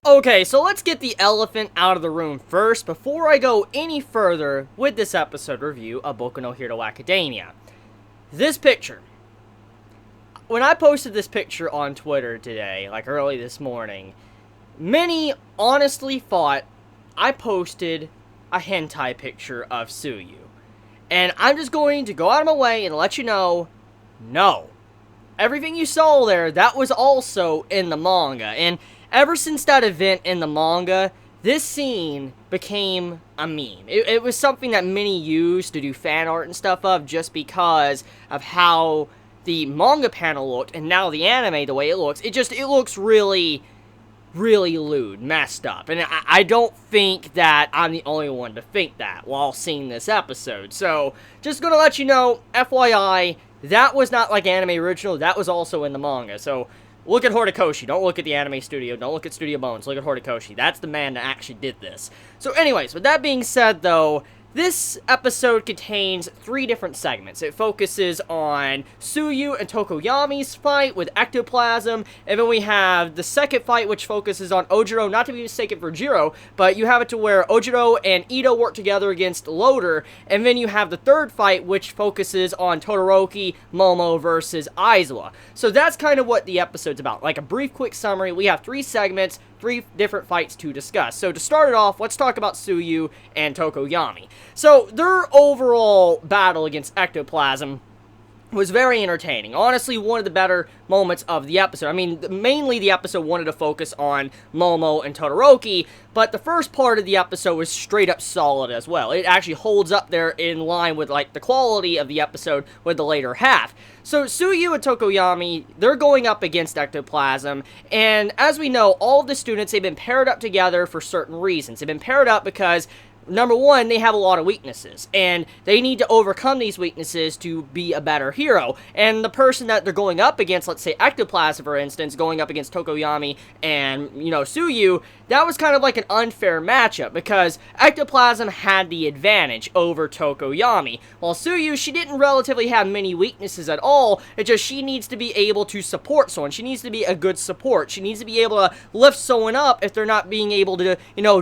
Okay, so let's get the elephant out of the room first before I go any further with this episode review of Boku no Hero Academia. This picture. When I posted this picture on Twitter today, like early this morning, many honestly thought I posted a hentai picture of Tsuyu. And I'm just going to go out of my way and let you know, no. Everything you saw there, that was also in the manga. And ever since that event in the manga, this scene became a meme. It was something that many used to do fan art and stuff of just because of how the manga panel looked, and now the anime, the way it looks, it looks really, really lewd, messed up. And I don't think that I'm the only one to think that while seeing this episode. So, just gonna let you know, FYI, that was not like anime original, that was also in the manga. So, look at Horikoshi, don't look at the anime studio, don't look at Studio Bones, look at Horikoshi. That's the man that actually did this. So anyways, with that being said though, this episode contains 3 different segments. It focuses on Tsuyu and TokoYami's fight with Ectoplasm, and then we have the second fight which focuses on Ojiro, not to be mistaken for Jiro, but you have it to where Ojiro and Ito work together against Loader, and then you have the third fight which focuses on Todoroki, Momo versus Aizawa. So that's kind of what the episode's about. Like a brief quick summary, we have 3 segments, 3 different fights to discuss. So to start it off, let's talk about Tsuyu and TokoYami. So their overall battle against Ectoplasm was very entertaining. Honestly, one of the better moments of the episode. I mean, mainly the episode wanted to focus on Momo and Todoroki, but the first part of the episode was straight up solid as well. It actually holds up there in line with, like, the quality of the episode with the later half. So, Tsuyu and TokoYami, they're going up against Ectoplasm, and as we know, all of the students, they've been paired up together for certain reasons. They've been paired up because number one, they have a lot of weaknesses, and they need to overcome these weaknesses to be a better hero. And the person that they're going up against, let's say Ectoplasm, for instance, going up against TokoYami and, Tsuyu, that was kind of like an unfair matchup, because Ectoplasm had the advantage over TokoYami, while Tsuyu, she didn't relatively have many weaknesses at all. It's just she needs to be able to support someone. She needs to be a good support. She needs to be able to lift someone up if they're not being able to,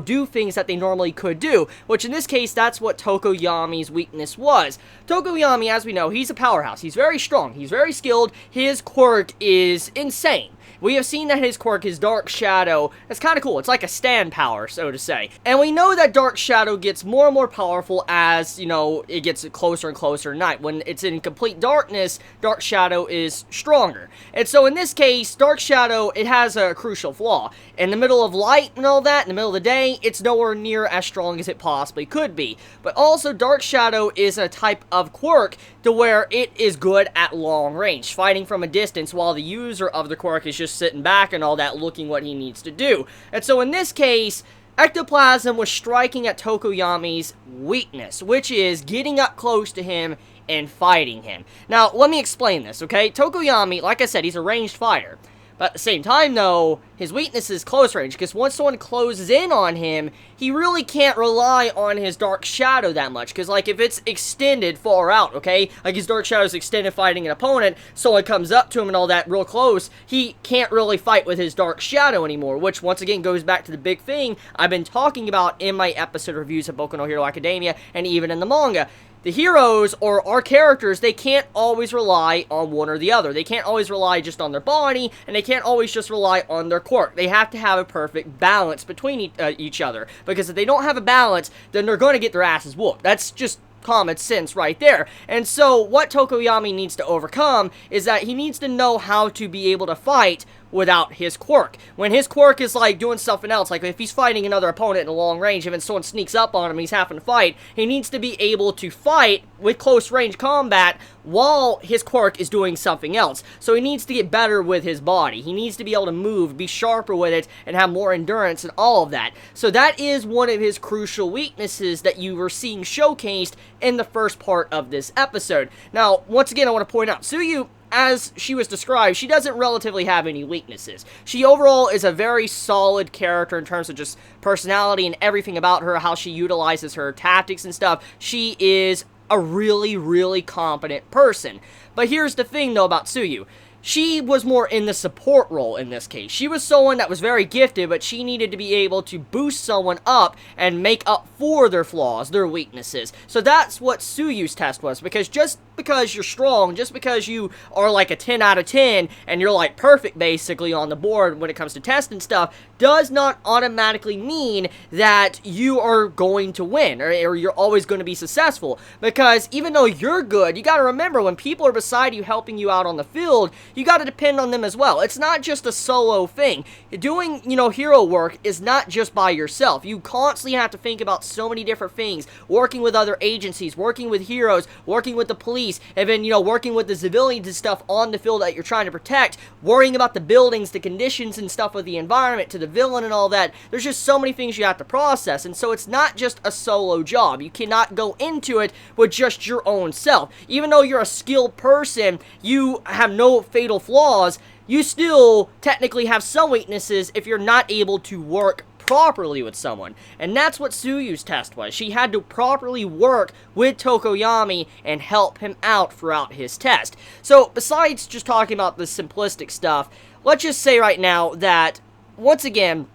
do things that they normally could do. Which in this case, that's what TokoYami's weakness was. TokoYami, as we know, he's a powerhouse. He's very strong. He's very skilled. His quirk is insane. We have seen that his quirk, his Dark Shadow, it's kind of cool. It's like a stand power, so to say. And we know that Dark Shadow gets more and more powerful as, it gets closer and closer at night. When it's in complete darkness, Dark Shadow is stronger. And so in this case, Dark Shadow, it has a crucial flaw. In the middle of light and all that, in the middle of the day, it's nowhere near as strong as it possibly could be. But also, Dark Shadow is a type of quirk to where it is good at long range, fighting from a distance, while the user of the quirk is just sitting back and all that, looking what he needs to do. And so in this case, Ectoplasm was striking at TokoYami's weakness, which is getting up close to him and fighting him. Now, let me explain this, okay? TokoYami, like I said, he's a ranged fighter. But at the same time, though, his weakness is close range, because once someone closes in on him, he really can't rely on his Dark Shadow that much, because, like, if it's extended far out, okay, like his Dark Shadow is extended fighting an opponent, someone comes up to him and all that real close, he can't really fight with his Dark Shadow anymore, which, once again, goes back to the big thing I've been talking about in my episode reviews of Boku no Hero Academia, and even in the manga. The heroes, or our characters, they can't always rely on one or the other. They can't always rely just on their body, and they can't always just rely on their quirk. They have to have a perfect balance between each other, because if they don't have a balance, then they're going to get their asses whooped. That's just common sense right there. And so what TokoYami needs to overcome is that he needs to know how to be able to fight without his quirk. When his quirk is like doing something else, like if he's fighting another opponent in a long range and then someone sneaks up on him and he's having to fight, he needs to be able to fight with close range combat while his quirk is doing something else. So he needs to get better with his body. He needs to be able to move, be sharper with it, and have more endurance and all of that. So that is one of his crucial weaknesses that you were seeing showcased in the first part of this episode. Now, once again, I want to point out, Tsuyu, as she was described, she doesn't relatively have any weaknesses. She overall is a very solid character in terms of just personality and everything about her, how she utilizes her tactics and stuff. She is a really, really competent person. But here's the thing, though, about Tsuyu. she was more in the support role in this case. She was someone that was very gifted, but she needed to be able to boost someone up and make up for their flaws, their weaknesses. So that's what Tsuyu's test was, because just because you're strong, just because you are like a 10 out of 10, and you're like perfect basically on the board when it comes to testing stuff, does not automatically mean that you are going to win, or you're always going to be successful. Because even though you're good, you gotta remember, when people are beside you helping you out on the field, you gotta depend on them as well. It's not just a solo thing. Doing, hero work is not just by yourself. You constantly have to think about so many different things, working with other agencies, working with heroes, working with the police, and then, working with the civilians and stuff on the field that you're trying to protect, worrying about the buildings, the conditions and stuff of the environment, to the villain and all that. There's just so many things you have to process, and so it's not just a solo job. You cannot go into it with just your own self. Even though you're a skilled person, you have no fatal flaws, you still technically have some weaknesses if you're not able to work properly with someone. And that's what Tsuyu's test was. She had to properly work with TokoYami and help him out throughout his test. So besides just talking about the simplistic stuff, let's just say right now that, once again,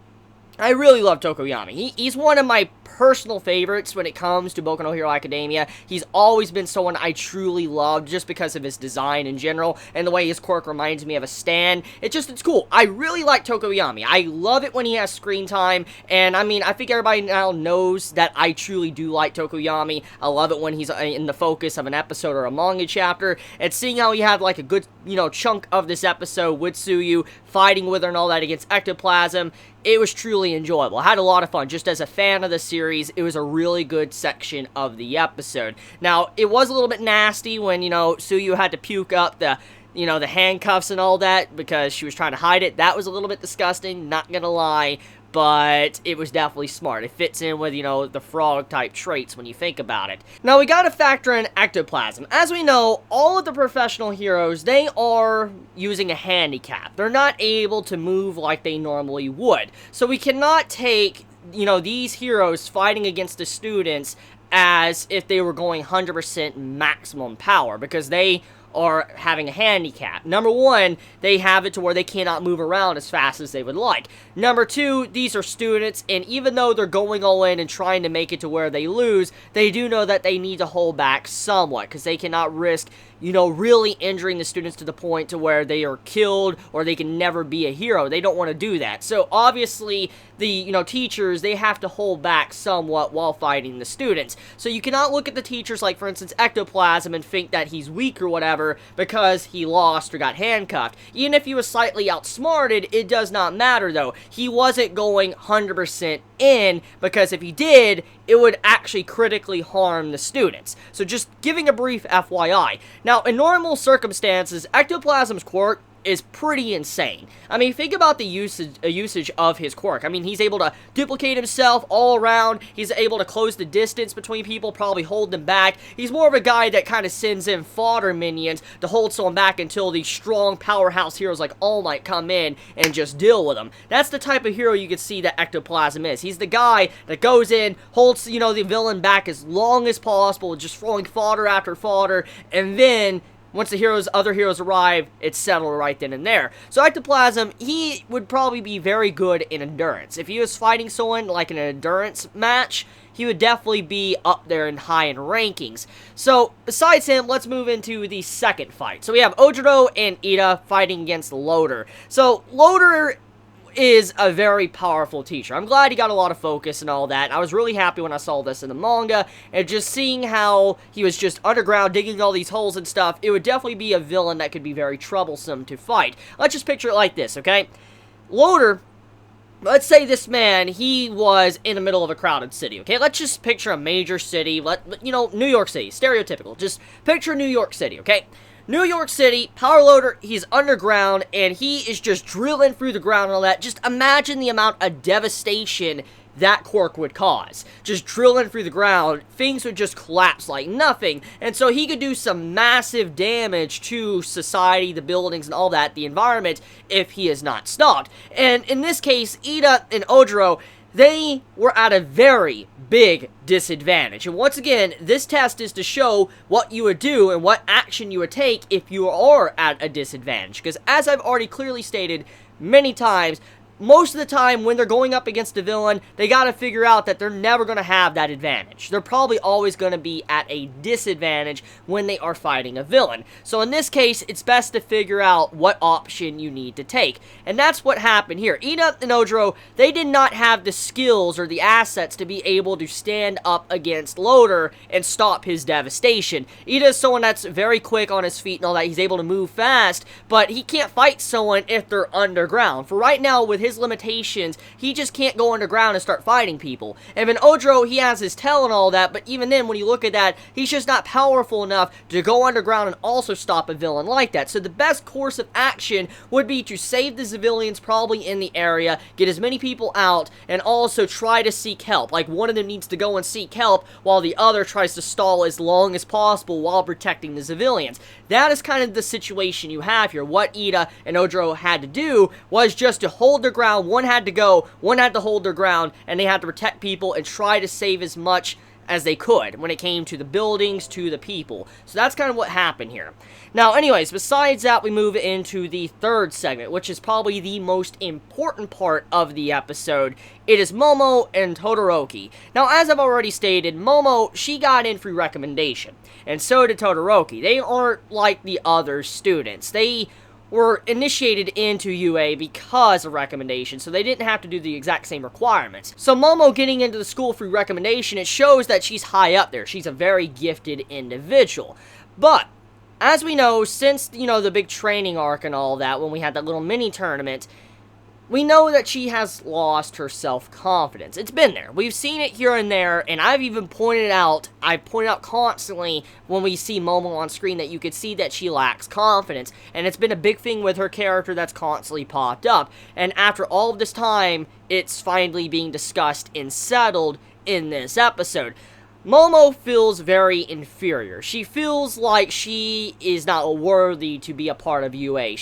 I really love TokoYami. He's one of my personal favorites when it comes to Boku no Hero Academia. He's always been someone I truly loved just because of his design in general and the way his quirk reminds me of a Stan. It's cool. I really like TokoYami. I love it when he has screen time, and I mean, I think everybody now knows that I truly do like TokoYami. I love it when he's in the focus of an episode or a manga chapter, and seeing how he had like a good, chunk of this episode with Tsuyu, fighting with her and all that against Ectoplasm, it was truly enjoyable. I had a lot of fun. Just as a fan of the series, it was a really good section of the episode. Now, it was a little bit nasty when, Tsuyu had to puke up the handcuffs and all that because she was trying to hide it. That was a little bit disgusting, not gonna lie, but it was definitely smart. It fits in with, the frog-type traits when you think about it. Now, we gotta factor in Ectoplasm. As we know, all of the professional heroes, they are using a handicap. They're not able to move like they normally would. So we cannot take, these heroes fighting against the students as if they were going 100% maximum power, because they are having a handicap. Number one, they have it to where they cannot move around as fast as they would like. Number two, these are students, and even though they're going all in and trying to make it to where they lose, they do know that they need to hold back somewhat, because they cannot risk, really injuring the students to the point to where they are killed or they can never be a hero. They don't want to do that. So obviously, the, teachers, they have to hold back somewhat while fighting the students. So you cannot look at the teachers like, for instance, Ectoplasm and think that he's weak or whatever because he lost or got handcuffed. Even if he was slightly outsmarted, it does not matter though. He wasn't going 100% in, because if he did, it would actually critically harm the students. So just giving a brief FYI. Now, in normal circumstances, Ectoplasm's quirk is pretty insane. I mean, think about the usage of his quirk. I mean, he's able to duplicate himself all around. He's able to close the distance between people, probably hold them back. He's more of a guy that kind of sends in fodder minions to hold someone back until these strong powerhouse heroes like All Might come in and just deal with them. That's the type of hero you can see that Ectoplasm is. He's the guy that goes in, holds, the villain back as long as possible, just throwing fodder after fodder, and then once the other heroes arrive, it's settled right then and there. So Ectoplasm, he would probably be very good in endurance. If he was fighting someone like an endurance match, he would definitely be up there and high in rankings. So, besides him, let's move into the second fight. So we have Ojiro and Ida fighting against Loader. So, Loader is a very powerful teacher. I'm glad he got a lot of focus and all that. I was really happy when I saw this in the manga, and just seeing how he was just underground digging all these holes and stuff, it would definitely be a villain that could be very troublesome to fight. Let's just picture it like this, okay? Loader, let's say this man, he was in the middle of a crowded city, okay? Let's just picture a major city, New York City, stereotypical. Just picture New York City, okay? New York City, Power Loader, he's underground, and he is just drilling through the ground and all that. Just imagine the amount of devastation that quirk would cause. Just drilling through the ground, things would just collapse like nothing, and so he could do some massive damage to society, the buildings, and all that, the environment, if he is not stopped. And in this case, Ida and Ojiro, they were at a very big disadvantage. And once again, this test is to show what you would do and what action you would take if you are at a disadvantage. Because as I've already clearly stated many times, most of the time when they're going up against a villain, they gotta figure out that they're never gonna have that advantage. They're probably always gonna be at a disadvantage when they are fighting a villain. So in this case, it's best to figure out what option you need to take. And that's what happened here. Ida and Ojiro, they did not have the skills or the assets to be able to stand up against Loader and stop his devastation. Ida is someone that's very quick on his feet and all that. He's able to move fast, but he can't fight someone if they're underground. For right now, with his limitations, he just can't go underground and start fighting people. And then Ojiro, he has his tail and all that, but even then, when you look at that, he's just not powerful enough to go underground and also stop a villain like that. So the best course of action would be to save the civilians probably in the area, get as many people out, and also try to seek help. Like, one of them needs to go and seek help, while the other tries to stall as long as possible while protecting the civilians. That is kind of the situation you have here. What Ida and Ojiro had to do was just to hold their ground. One had to go, one had to hold their ground, and they had to protect people and try to save as much as they could when it came to the buildings, to the people. So that's kind of what happened here. Now, anyways, besides that, we move into the third segment, which is probably the most important part of the episode. It is Momo and Todoroki. Now, as I've already stated, Momo, she got in through recommendation, and so did Todoroki. They aren't like the other students. They were initiated into UA because of recommendation, so they didn't have to do the exact same requirements. So Momo getting into the school through recommendation, it shows that she's high up there. She's a very gifted individual. But, as we know, since, the big training arc and all that, when we had that little mini tournament, we know that she has lost her self-confidence. It's been there. We've seen it here and there, and I've even pointed out constantly when we see Momo on screen that you could see that she lacks confidence, and it's been a big thing with her character that's constantly popped up. And after all of this time, it's finally being discussed and settled in this episode. Momo feels very inferior. She feels like she is not worthy to be a part of UA.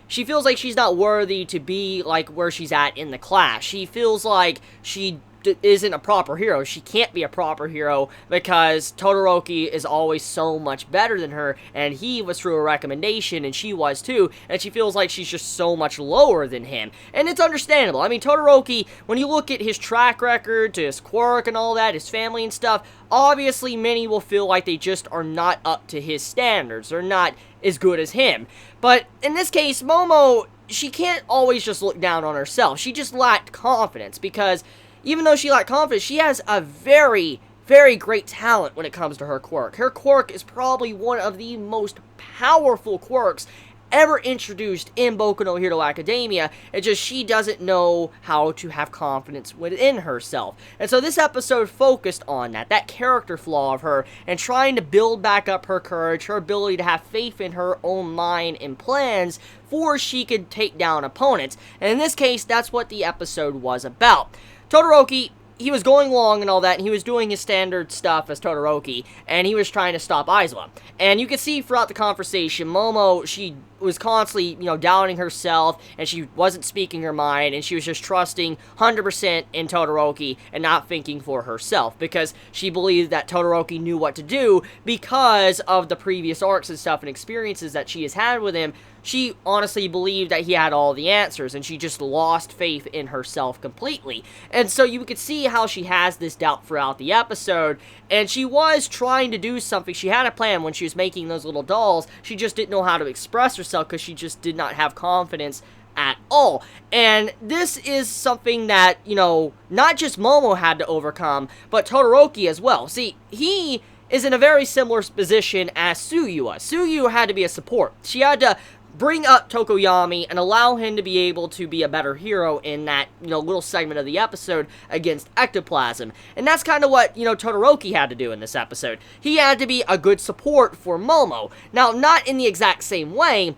She feels like she's not worthy to be, like, where she's at in the class. She feels like she isn't a proper hero. She can't be a proper hero because Todoroki is always so much better than her, and he was through a recommendation, and she was too, and she feels like she's just so much lower than him. And it's understandable. I mean, Todoroki, when you look at his track record, to his quirk and all that, his family and stuff, obviously many will feel like they just are not up to his standards. They're not as good as him. But in this case, Momo, she can't always just look down on herself. She just lacked confidence, because even though she lacked confidence, she has a very, very great talent when it comes to her quirk. Her quirk is probably one of the most powerful quirks ever introduced in Boku no Hero Academia. It's just she doesn't know how to have confidence within herself. And so this episode focused on that character flaw of her, and trying to build back up her courage, her ability to have faith in her own mind and plans for she could take down opponents. And in this case, that's what the episode was about. Todoroki, he was going along and all that, and he was doing his standard stuff as Todoroki, and he was trying to stop Aizawa. And you could see throughout the conversation, Momo, she was constantly, doubting herself, and she wasn't speaking her mind, and she was just trusting 100% in Todoroki and not thinking for herself, because she believed that Todoroki knew what to do because of the previous arcs and stuff and experiences that she has had with him. She honestly believed that he had all the answers, and she just lost faith in herself completely. And so you could see how she has this doubt throughout the episode, and she was trying to do something. She had a plan when she was making those little dolls. She just didn't know how to express herself because she just did not have confidence at all. And this is something that, not just Momo had to overcome, but Todoroki as well. See, he is in a very similar position as Tsuyu was. Tsuyu had to be a support. She had to bring up TokoYami and allow him to be able to be a better hero in that, little segment of the episode against Ectoplasm. And that's kind of what, Todoroki had to do in this episode. He had to be a good support for Momo. Now, not in the exact same way.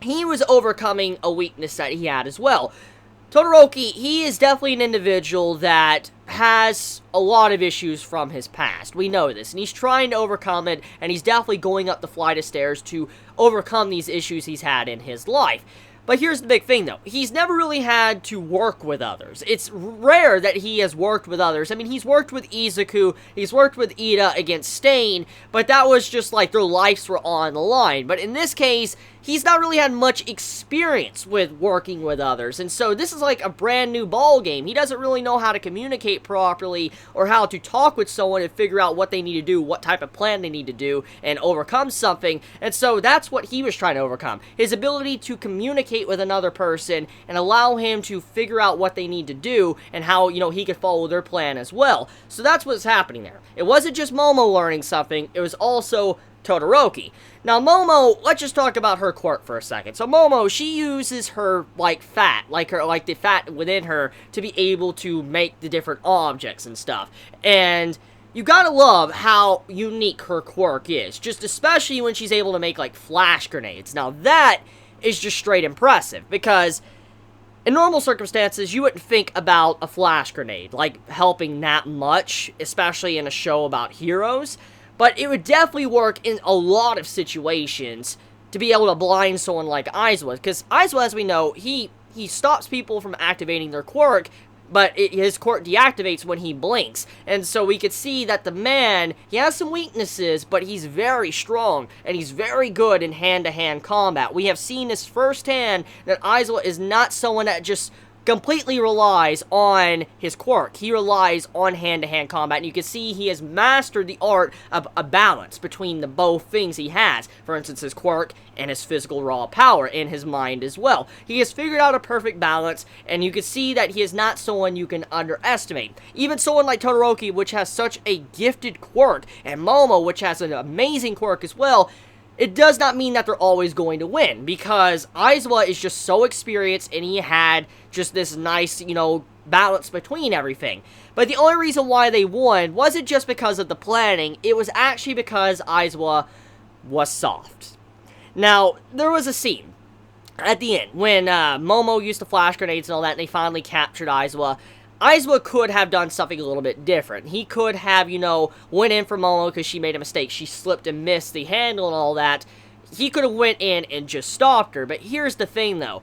He was overcoming a weakness that he had as well. Todoroki, he is definitely an individual that has a lot of issues from his past. We know this, and he's trying to overcome it, and he's definitely going up the flight of stairs to overcome these issues he's had in his life. But here's the big thing, though. He's never really had to work with others. It's rare that he has worked with others. I mean, he's worked with Izuku, he's worked with Ida against Stain, but that was just like their lives were on the line. But in this case, he's not really had much experience with working with others, and so this is like a brand new ball game. He doesn't really know how to communicate properly or how to talk with someone and figure out what they need to do, what type of plan they need to do, and overcome something. And so that's what he was trying to overcome. His ability to communicate with another person and allow him to figure out what they need to do and how, you know, he could follow their plan as well. So that's what's happening there. It wasn't just Momo learning something, it was also Todoroki. Now, Momo, let's just talk about her quirk for a second. So, Momo, she uses her, fat, the fat within her to be able to make the different objects and stuff. And you gotta love how unique her quirk is, just especially when she's able to make, flash grenades. Now, that is just straight impressive, because in normal circumstances, you wouldn't think about a flash grenade, helping that much, especially in a show about heroes. But it would definitely work in a lot of situations to be able to blind someone like Aizawa. Because Aizawa, as we know, he stops people from activating their quirk, but his quirk deactivates when he blinks. And so we could see that the man, he has some weaknesses, but he's very strong, and he's very good in hand-to-hand combat. We have seen this firsthand, that Aizawa is not someone that just completely relies on his quirk. He relies on hand-to-hand combat, and you can see he has mastered the art of a balance between the both things he has. For instance, his quirk and his physical raw power in his mind as well. He has figured out a perfect balance, and you can see that he is not someone you can underestimate. Even someone like Todoroki, which has such a gifted quirk, and Momo, which has an amazing quirk as well, it does not mean that they're always going to win, because Aizawa is just so experienced, and he had just this nice, balance between everything. But the only reason why they won wasn't just because of the planning, it was actually because Aizawa was soft. Now, there was a scene at the end when Momo used the flash grenades and all that, and they finally captured Aizawa. Aizawa could have done something a little bit different. He could have, went in for Momo because she made a mistake. She slipped and missed the handle and all that. He could have went in and just stopped her. But here's the thing, though.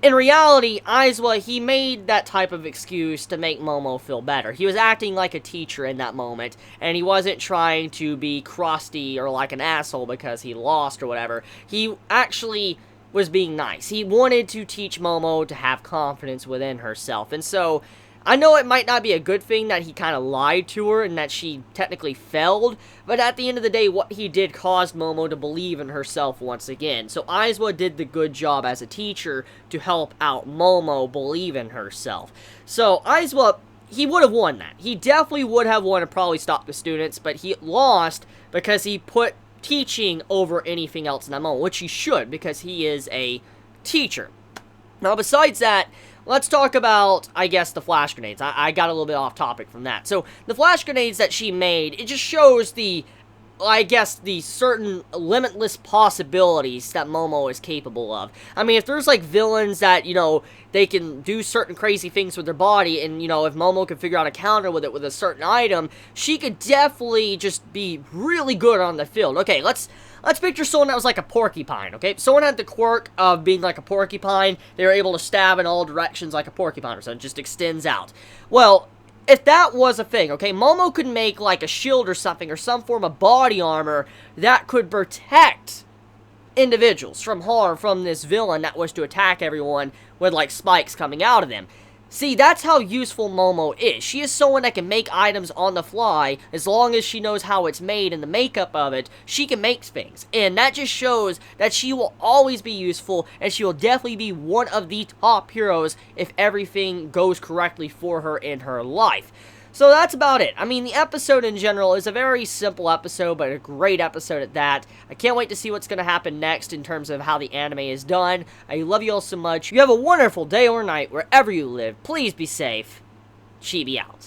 In reality, Aizawa, he made that type of excuse to make Momo feel better. He was acting like a teacher in that moment, and he wasn't trying to be crusty or like an asshole because he lost or whatever. He actually was being nice. He wanted to teach Momo to have confidence within herself. And so, I know it might not be a good thing that he kind of lied to her and that she technically failed, but at the end of the day, what he did caused Momo to believe in herself once again. So Aizawa did the good job as a teacher to help out Momo believe in herself. So Aizawa, he would have won that. He definitely would have won and probably stopped the students, but he lost because he put teaching over anything else in that moment, which he should, because he is a teacher. Now, besides that, let's talk about, I guess, the flash grenades. I got a little bit off topic from that. So, the flash grenades that she made, it just shows the, I guess, the certain limitless possibilities that Momo is capable of. I mean, if there's, villains that, they can do certain crazy things with their body, and, if Momo could figure out a counter with it with a certain item, she could definitely just be really good on the field. Okay, let's picture someone that was like a porcupine, okay? Someone had the quirk of being like a porcupine. They were able to stab in all directions like a porcupine, or so it just extends out. Well, if that was a thing, okay, Momo could make like a shield or something, or some form of body armor that could protect individuals from harm from this villain that was to attack everyone with spikes coming out of them. See, that's how useful Momo is. She is someone that can make items on the fly. As long as she knows how it's made and the makeup of it, she can make things. And that just shows that she will always be useful, and she will definitely be one of the top heroes if everything goes correctly for her in her life. So that's about it. I mean, the episode in general is a very simple episode, but a great episode at that. I can't wait to see what's going to happen next in terms of how the anime is done. I love you all so much. You have a wonderful day or night wherever you live. Please be safe. Chibi out.